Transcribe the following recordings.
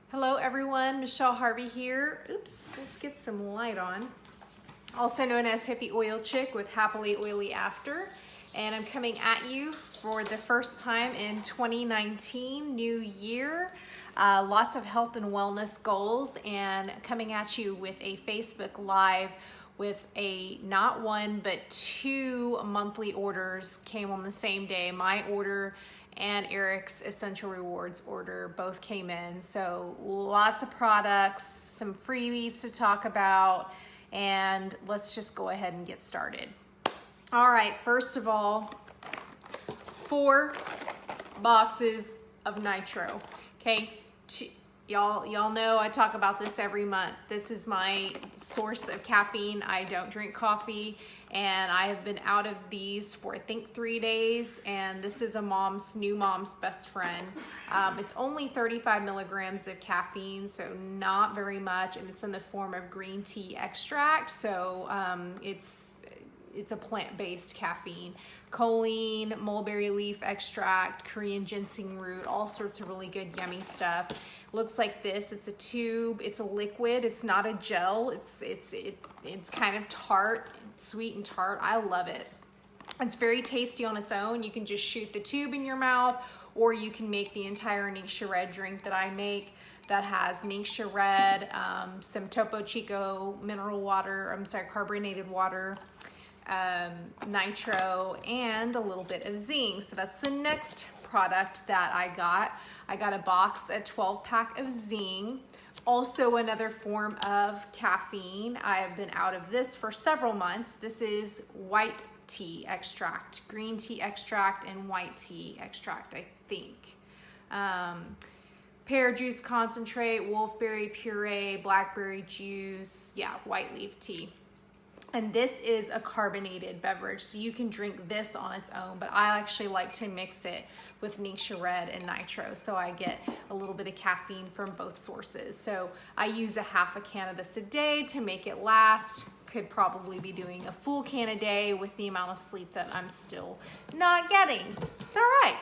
Hello everyone, Michelle Harvey here. Oops, let's get some light on. Also known as Hippie Oil Chick with Happily Oily After. And I'm coming at you for the first time in 2019, new year. Lots of health and wellness goals, and coming at you with a Facebook Live with a not one but two monthly orders came on the same day. My order and Eric's Essential Rewards order both came in. So lots of products, some freebies to talk about, and let's just go ahead and get started. All right, first of all, 4 boxes of nitro. Okay, y'all know I talk about this every month. This is my source of caffeine. I don't drink coffee, and I have been out of these for I think 3 days, and this is a new mom's best friend. It's only 35 milligrams of caffeine, so not very much, and it's in the form of green tea extract, so it's a plant-based caffeine. Choline, mulberry leaf extract, Korean ginseng root, all sorts of really good yummy stuff. Looks like this. It's a tube, it's a liquid, it's not a gel. It's kind of tart, sweet and tart. I love it. It's very tasty on its own. You can just shoot the tube in your mouth, or you can make the entire Ningxia Red drink that I make that has Ningxia Red, some Topo Chico mineral water, carbonated water, nitro, and a little bit of Zing. So that's the next product that I got. I got a box, a 12-pack of Zing. Also another form of caffeine. I have been out of this for several months. This is white tea extract, green tea extract, and white tea extract, I think. Pear juice concentrate, wolfberry puree, blackberry juice, yeah, white leaf tea. And this is a carbonated beverage, so you can drink this on its own, but I actually like to mix it with Ningxia Red and nitro, so I get a little bit of caffeine from both sources. So I use a half a can of this a day to make it last. Could probably be doing a full can a day with the amount of sleep that I'm still not getting. It's all right.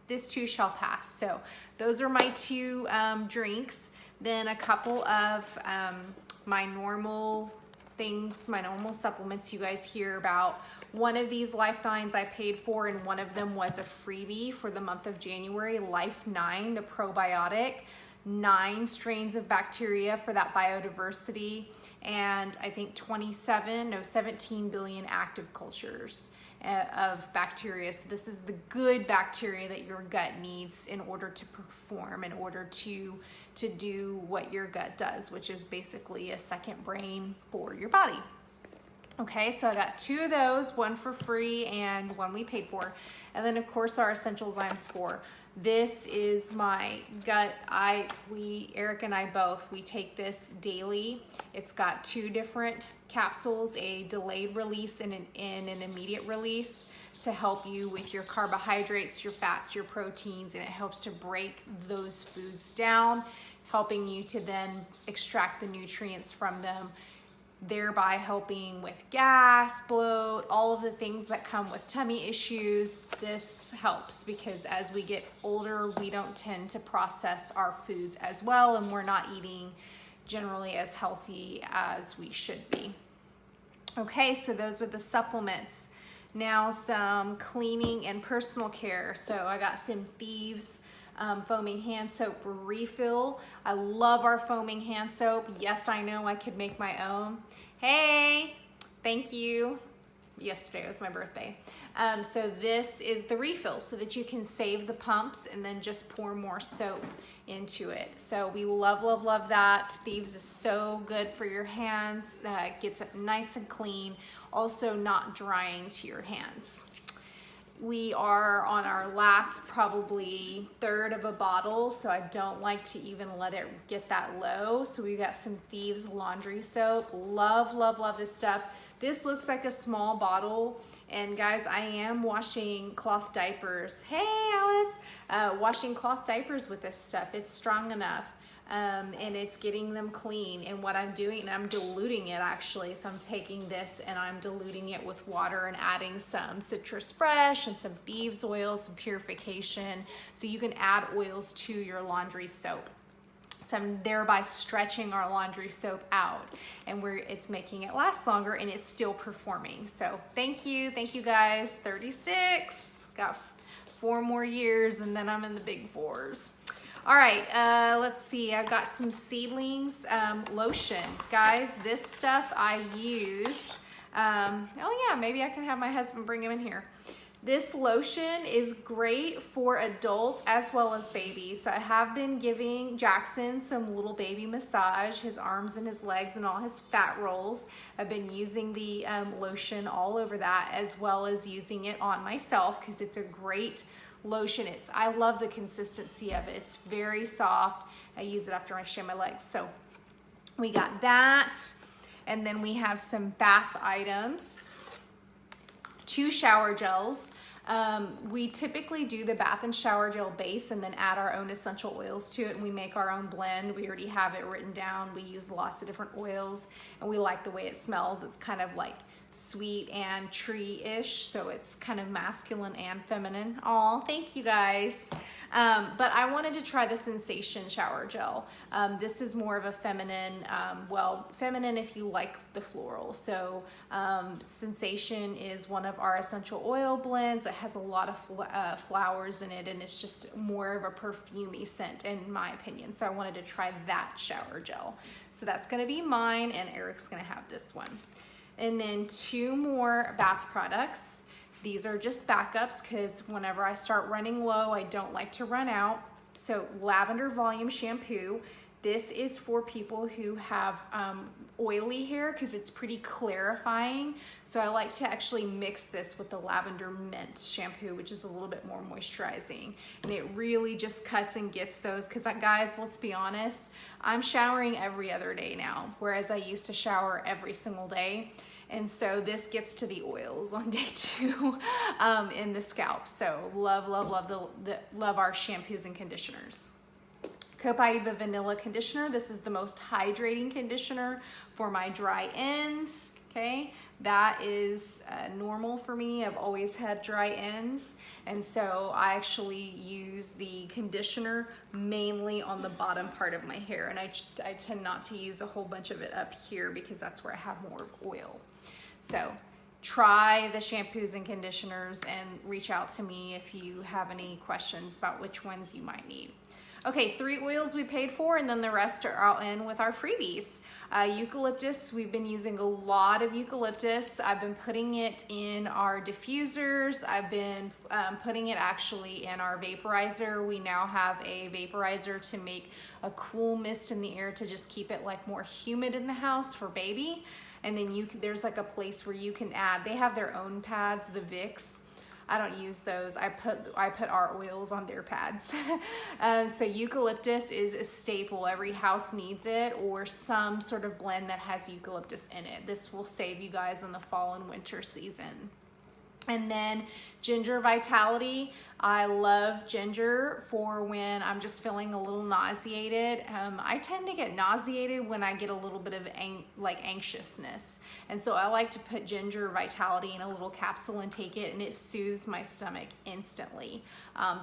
This too shall pass. So those are my 2 drinks. Then a couple of my normal things, my normal supplements you guys hear about. One of these Life9s I paid for, and one of them was a freebie for the month of January. Life9, the probiotic, 9 strains of bacteria for that biodiversity, and I think 17 billion active cultures of bacteria. So this is the good bacteria that your gut needs in order to perform, in order to do what your gut does, which is basically a second brain for your body. Okay, so I got 2 of those, one for free and one we paid for. And then of course our Essentialzymes 4. This is my gut. Eric and I both, we take this daily. It's got 2 different capsules, a delayed release and an immediate release, to help you with your carbohydrates, your fats, your proteins, and it helps to break those foods down, helping you to then extract the nutrients from them, thereby helping with gas, bloat, all of the things that come with tummy issues. This helps because as we get older, we don't tend to process our foods as well, and we're not eating generally as healthy as we should be. Okay, so those are the supplements. Now some cleaning and personal care. So I got some Thieves foaming hand soap refill. I love our foaming hand soap. Yes, I know I could make my own. Hey, thank you. Yesterday was my birthday. So this is the refill so that you can save the pumps and then just pour more soap into it. So we love, love, love that. Thieves is so good for your hands. Gets it nice and clean. Also not drying to your hands. We are on our last probably 1/3 of a bottle, so I don't like to even let it get that low. So we got some Thieves laundry soap. Love, love, love this stuff. This looks like a small bottle, and guys, I am washing cloth diapers. Hey, Alice! Washing cloth diapers with this stuff. It's strong enough. And it's getting them clean. And what I'm doing, I'm diluting it actually. So I'm taking this and I'm diluting it with water and adding some Citrus Fresh and some Thieves oil, some purification. So you can add oils to your laundry soap. So I'm thereby stretching our laundry soap out, and it's making it last longer, and it's still performing. So thank you guys. 36, got 4 more years, and then I'm in the big 4s. All right, let's see. I've got some Seedlings lotion. Guys, this stuff I use. Oh yeah, maybe I can have my husband bring him in here. This lotion is great for adults as well as babies. So I have been giving Jackson some little baby massage, his arms and his legs and all his fat rolls. I've been using the lotion all over that, as well as using it on myself because it's a great lotion. I love the consistency of it. It's very soft. I use it after I shave my legs. So we got that. And then we have some bath items. 2 shower gels. We typically do the bath and shower gel base and then add our own essential oils to it, and we make our own blend. We already have it written down. We use lots of different oils, and we like the way it smells. It's kind of like sweet and tree-ish, so it's kind of masculine and feminine. Aw, thank you guys. But I wanted to try the Sensation shower gel. This is more of a feminine, feminine if you like the floral. So Sensation is one of our essential oil blends. It has a lot of flowers in it, and it's just more of a perfumey scent in my opinion. So I wanted to try that shower gel. So that's gonna be mine, and Eric's gonna have this one. And then 2 more bath products. These are just backups because whenever I start running low, I don't like to run out. So Lavender Volume Shampoo. This is for people who have oily hair because it's pretty clarifying. So I like to actually mix this with the Lavender Mint shampoo, which is a little bit more moisturizing. And it really just cuts and gets those, because guys, let's be honest, I'm showering every other day now, whereas I used to shower every single day. And so this gets to the oils on day 2 in the scalp. So love our shampoos and conditioners. Copaiba Vanilla Conditioner. This is the most hydrating conditioner for my dry ends, okay? That is normal for me. I've always had dry ends. And so I actually use the conditioner mainly on the bottom part of my hair. And I tend not to use a whole bunch of it up here because that's where I have more oil. So try the shampoos and conditioners and reach out to me if you have any questions about which ones you might need. Okay, 3 oils we paid for, and then the rest are all in with our freebies. Eucalyptus, we've been using a lot of eucalyptus. I've been putting it in our diffusers. I've been putting it actually in our vaporizer. We now have a vaporizer to make a cool mist in the air to just keep it like more humid in the house for baby. And then there's like a place where you can add, they have their own pads, the Vicks. I don't use those. I put our oils on their pads. So eucalyptus is a staple. Every house needs it, or some sort of blend that has eucalyptus in it. This will save you guys in the fall and winter season. And then Ginger Vitality. I love ginger for when I'm just feeling a little nauseated. I tend to get nauseated when I get a little bit of anxiousness. And so I like to put Ginger Vitality in a little capsule and take it, and it soothes my stomach instantly.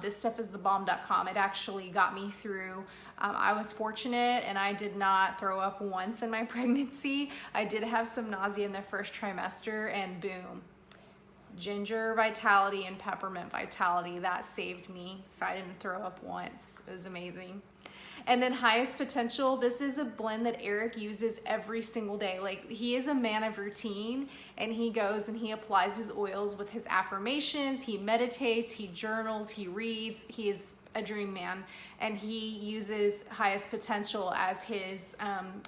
This stuff is thebomb.com. It actually got me through. I was fortunate and I did not throw up once in my pregnancy. I did have some nausea in the first trimester, and boom. Ginger Vitality and Peppermint Vitality, that saved me, so I didn't throw up once. It was amazing. And then Highest Potential, this is a blend that Eric uses every single day. Like, he is a man of routine, and he goes and he applies his oils with his affirmations, he meditates, he journals, he reads. He is a dream man, and he uses Highest Potential as his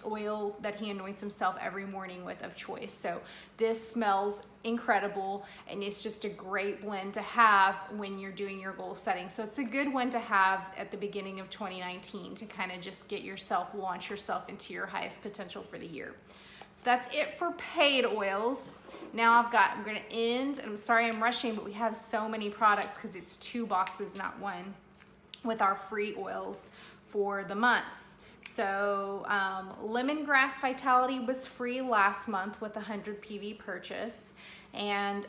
oil that he anoints himself every morning with of choice. So this smells incredible, and it's just a great blend to have when you're doing your goal setting. So it's a good one to have at the beginning of 2019 to kind of just get yourself, launch yourself into your highest potential for the year. So that's it for paid oils. Now I'm gonna end, and I'm sorry I'm rushing, but we have so many products because it's 2 boxes, not 1, with our free oils for the months. So Lemongrass Vitality was free last month with a 100 PV purchase. And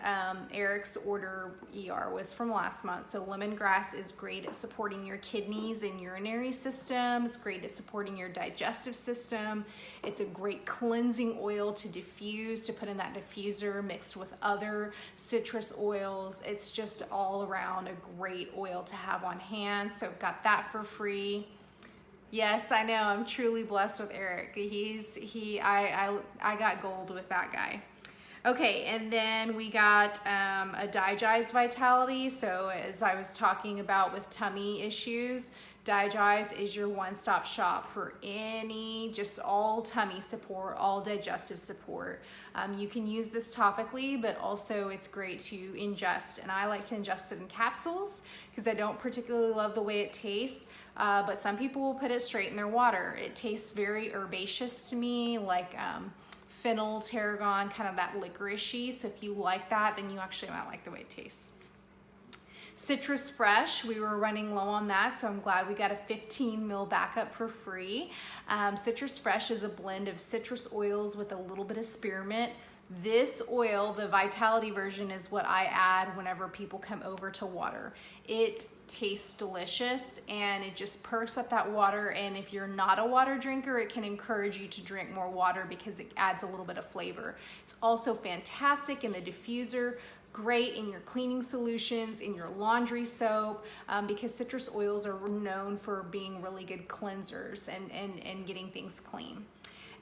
Eric's order ER was from last month. So lemongrass is great at supporting your kidneys and urinary system. It's great at supporting your digestive system. It's a great cleansing oil to diffuse, to put in that diffuser mixed with other citrus oils. It's just all around a great oil to have on hand. So got that for free. Yes, I know, I'm truly blessed with Eric. I got gold with that guy. Okay, and then we got a Digize Vitality. So as I was talking about with tummy issues, Digize is your one-stop shop for just all tummy support, all digestive support. You can use this topically, but also it's great to ingest. And I like to ingest it in capsules because I don't particularly love the way it tastes. But some people will put it straight in their water. It tastes very herbaceous to me, like fennel, tarragon, kind of that licoricey. So if you like that, then you actually might like the way it tastes. Citrus Fresh, we were running low on that, so I'm glad we got a 15 ml backup for free. Citrus Fresh is a blend of citrus oils with a little bit of spearmint. This oil, the Vitality version, is what I add whenever people come over to water. It tastes delicious and it just perks up that water, and if you're not a water drinker, it can encourage you to drink more water because it adds a little bit of flavor. It's also fantastic in the diffuser, great in your cleaning solutions, in your laundry soap, because citrus oils are known for being really good cleansers and getting things clean.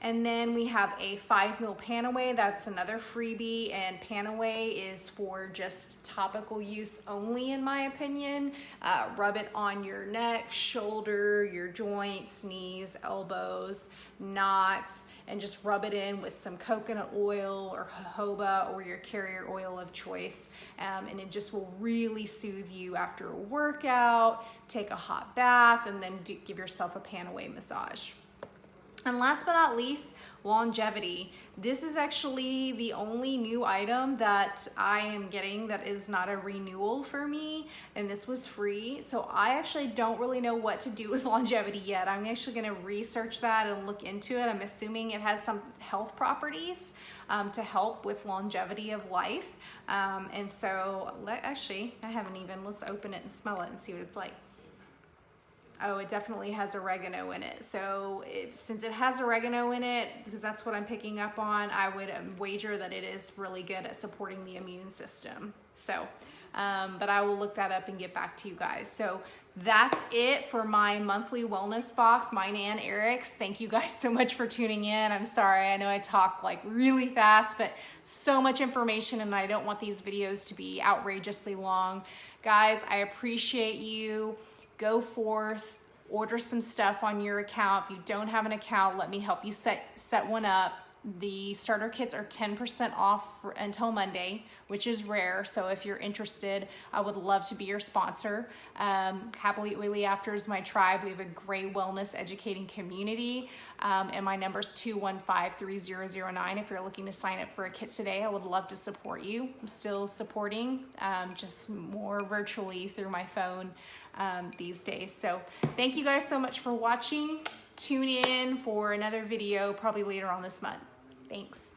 And then we have a 5 ml Panaway. That's another freebie, and Panaway is for just topical use only, in my opinion. Rub it on your neck, shoulder, your joints, knees, elbows, knots, and just rub it in with some coconut oil or jojoba or your carrier oil of choice. And it just will really soothe you after a workout. Take a hot bath and then give yourself a Panaway massage. And last but not least, Longevity. This is actually the only new item that I am getting that is not a renewal for me, and this was free. So I actually don't really know what to do with Longevity yet. I'm actually gonna research that and look into it. I'm assuming it has some health properties to help with longevity of life. And so, actually, let's open it and smell it and see what it's like. Oh, it definitely has oregano in it. So since it has oregano in it, because that's what I'm picking up on, I would wager that it is really good at supporting the immune system. So, but I will look that up and get back to you guys. So that's it for my monthly wellness box, mine and Eric's. Thank you guys so much for tuning in. I'm sorry, I know I talk like really fast, but so much information and I don't want these videos to be outrageously long. Guys, I appreciate you. Go forth, order some stuff on your account. If you don't have an account, let me help you set one up. The starter kits are 10% off until Monday, which is rare. So if you're interested, I would love to be your sponsor. Happily Oily After is my tribe. We have a great wellness educating community. And my number is 215-3009. If you're looking to sign up for a kit today, I would love to support you. I'm still supporting, just more virtually through my phone these days. So thank you guys so much for watching. Tune in for another video probably later on this month. Thanks.